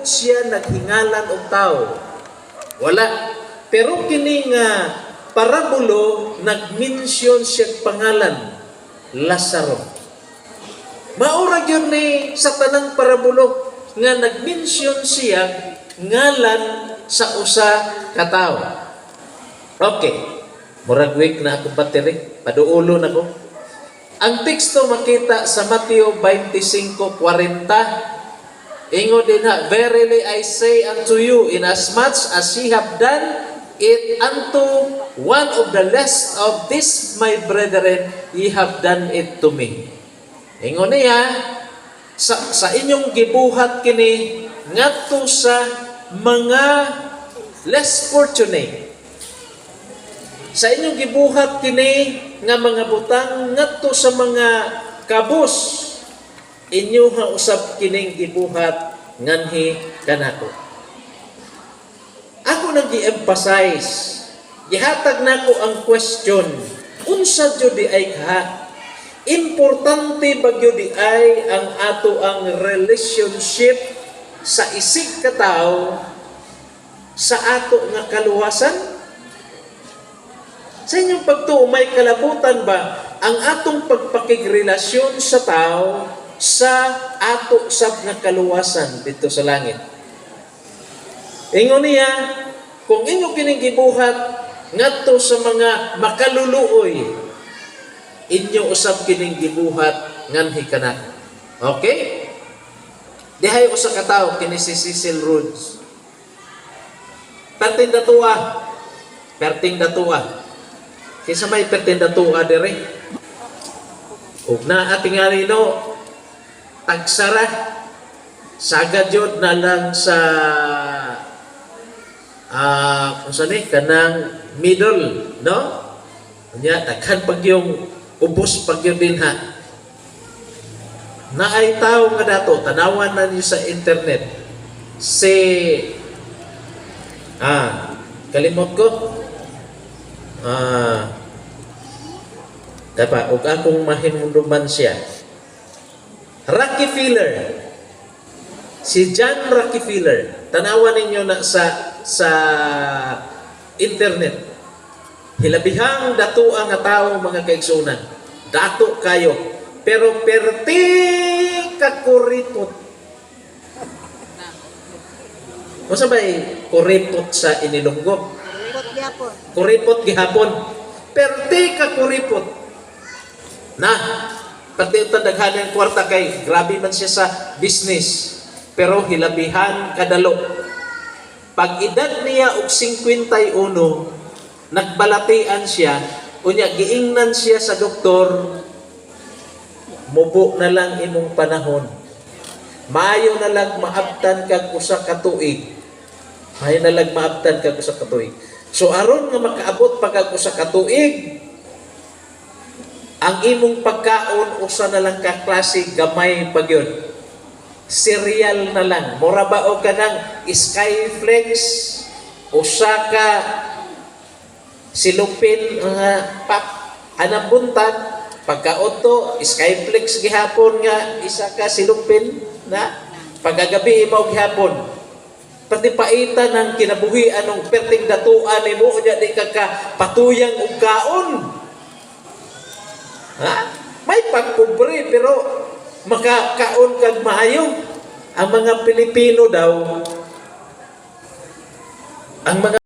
siya naghingalan og tao. Wala. Pero kini nga parabulo nagmensyon siya pangalan, Lazaro. Maura gyud ni sa tanang parabulo nga nagmensyon siya ngalan sa usa ka tawo. Okay. Murag week na ako battery, paduulo na ko. Ang teksto makita sa Mateo 25:40. Ingo din ha, verily I say unto you, inasmuch as ye have done it unto one of the least of this my brethren, ye have done it to me. Ingo niya, sa inyong gibuhat kini ngadto sa mga less fortunate. Sa inyong gibuhat kini nga mga butang ngadto sa mga kabus, inyo ha usab kining gibuhat nganhi kanako. Ako nang gi-emphasize, gihatag nako ang question, unsa jud di ay ka? Importante ba gyud di ay ang ato ang relationship sa isig ka tawo sa ato nga kaluwasan? Sa inyong pagtuo, may kalabutan ba ang atong pagpakigrelasyon sa tao sa ato sab nga kaluwasan dito sa langit? Ingon niya, kung inyo kining gibuhat ngadto sa mga makaluluoy, inyo usab kining gibuhat nganhi kanako. Okay? Dihay usa ka tawo kini si Cecil Rhodes. Perting datua. Kisa may perting datua dire. Ug na tingali no tagsara sagad jud na lang sa unsa ni kanang middle, no? Unya daghan pag yung ubos pag yung dinha. Naay tao nga dato tanawan na niyo sa internet si kalimot ko dapat ug akong mahinumduman siya. Rockefeller, si John Rockefeller, tanawan ninyo na sa internet. Hilabihang dato ang tao mga kaigsunan. Dato kayo. Pero perti ka kuripot. Kung sabay kuripot sa inilunggo. Kuripot gihapon. Perti ka kuripot. Pati ito daghan ng kwarta kay grabe man siya sa business. Pero hilabihan kadalo. Pag edad niya og 51, nagbalatian siya, unya giingnan siya sa doktor, mubo na lang imong panahon. Maayo na lang maabtan kag usa ka tuig. Maayo na lang maabtan kag usa ka tuig. So aron nga makaabot pag usa ka tuig, ang imong pagkaon usa na lang ka klase gamay pagyon. Cereal na lang. Mura ba o kanang Skyflex, usa ka silupin pap anang buntag, pagkaoto Skyflex gihapon nga isa ka silupin na pagagabi mo gihapon. Pati paita ng kinabuhian ng perting datuan ni mo unya di ka patuyang og kaon. May pagpobre pero makakaon kag maayo. Ang mga Pilipino daw, ang mga